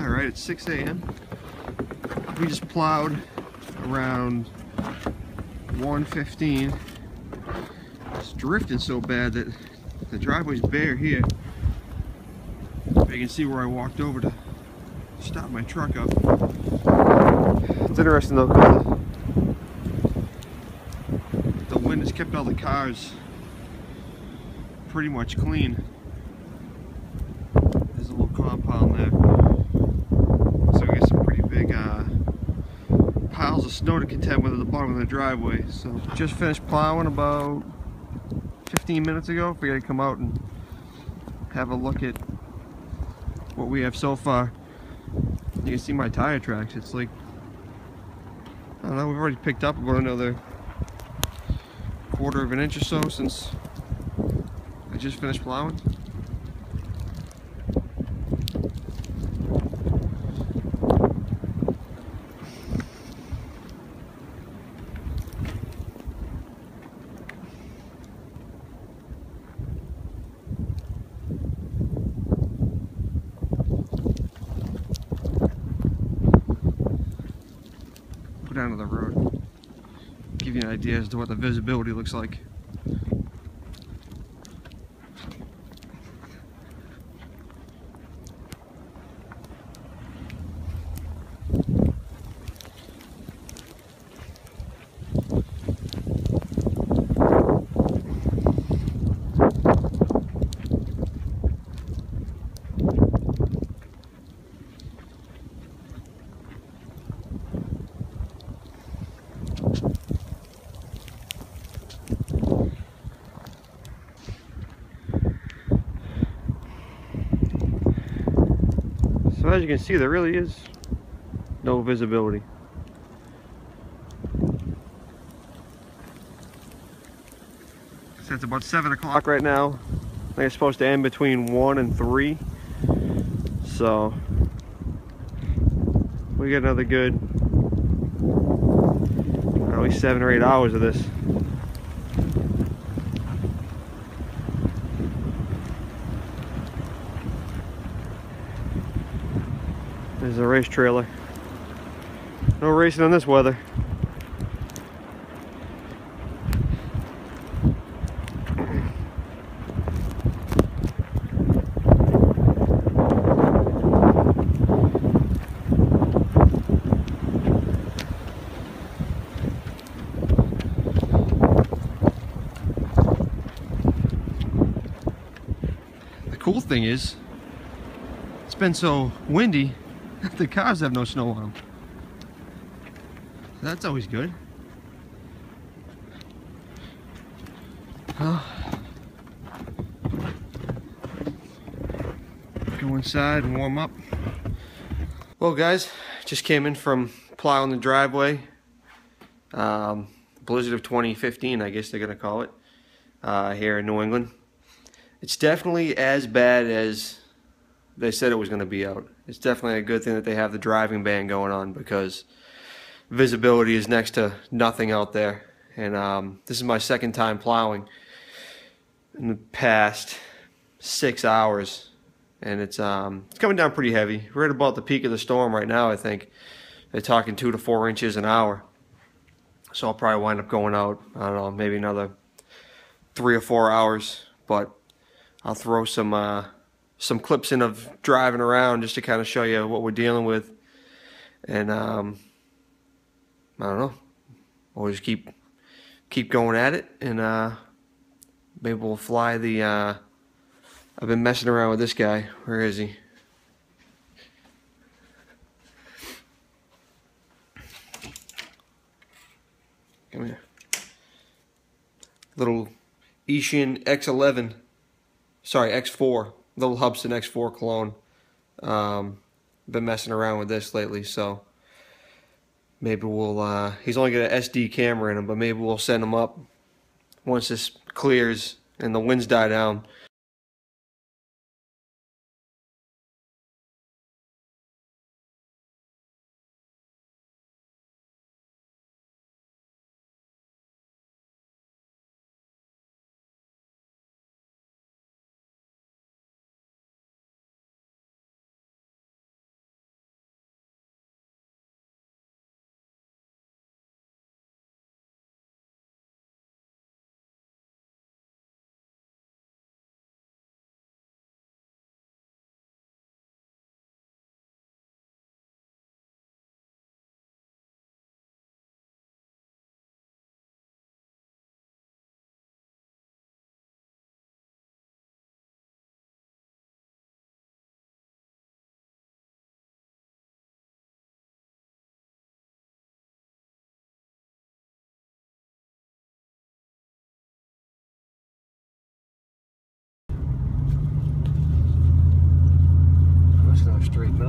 Alright, it's 6 a.m. We just plowed around 1:15. It's drifting so bad that the driveway's bare here. You can see where I walked over to stop my truck up. It's interesting though, because the wind has kept all the cars pretty much clean. There's a little compound there, so we got some pretty big piles of snow to contend with at the bottom of the driveway. So just finished plowing about 15 minutes ago. We gotta come out and have a look at what we have so far. You can see my tire tracks. It's like, I don't know, we've already picked up about another 1/4 of an inch or so since I just finished plowing. Go down to the road, give you an idea as to what the visibility looks like. So as you can see, there really is no visibility. So it's about 7 o'clock right now. I think it's supposed to end between 1 and 3. So we got another good at least 7 or 8 hours of this. There's a race trailer. No racing in this weather. The cool thing is, it's been so windy, the cars have no snow on them. That's always good. Well, go inside and warm up. Well guys, just came in from plowing the driveway. Blizzard of 2015, I guess they're gonna call it, here in New England. It's definitely as bad as they said it was going to be out. It's definitely a good thing that they have the driving ban going on, because visibility is next to nothing out there. And this is my second time plowing in the past 6 hours, and it's coming down pretty heavy. We're at about the peak of the storm right now. I think they're talking 2 to 4 inches an hour. So I'll probably wind up going out, I don't know, maybe another 3 or 4 hours. But I'll throw some clips in of driving around just to kind of show you what we're dealing with. And I don't know, we'll just keep going at it, and maybe we'll fly the I've been messing around with this guy. Where is he? Come here. Little Eachine X11, sorry, X4, little Hubson X4 clone. Been messing around with this lately, so maybe we'll, he's only got an SD camera in him, but maybe we'll send him up once this clears and the winds die down.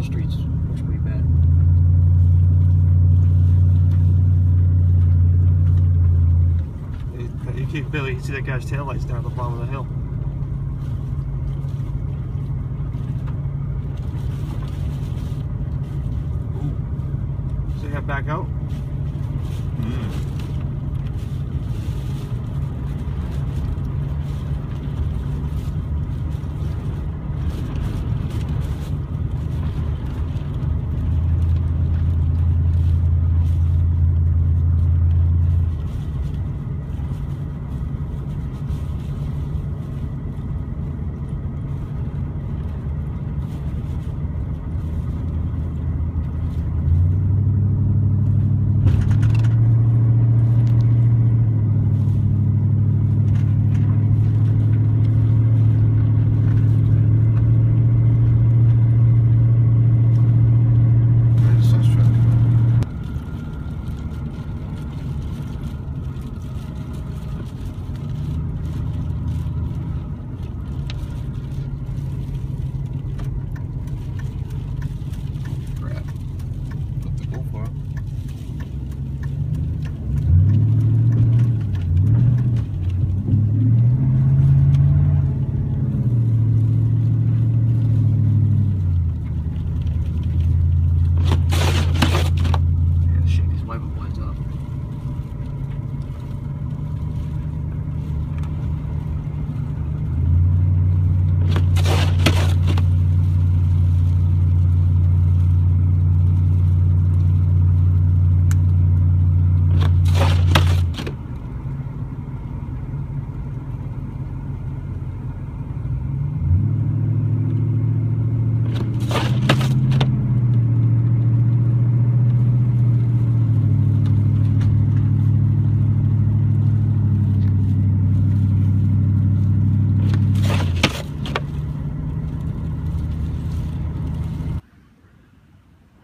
Hill Street looks pretty bad. You can barely see that guy's taillights down at the bottom of the hill. Ooh. So you have back out?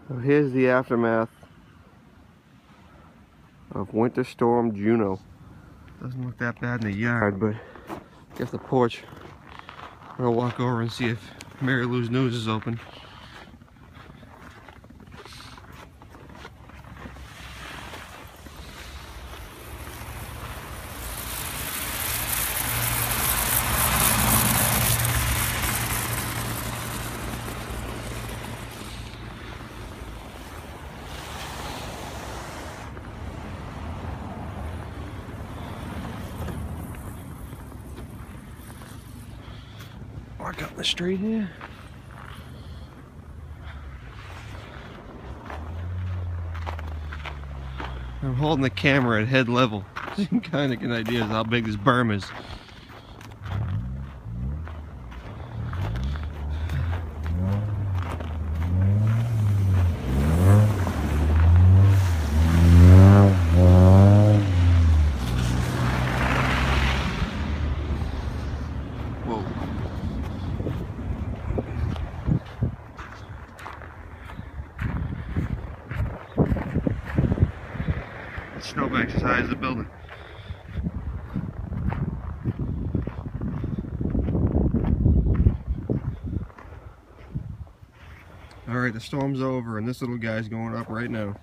So here's the aftermath of Winter Storm Juno. Doesn't look that bad in the yard, but get the porch. I'm gonna walk over and see if Mary Lou's News is open. Walk up the street here. I'm holding the camera at head level, so you can kind of get an idea of how big this berm is. Snowbank's as high as the building. Alright, the storm's over and this little guy's going up right now.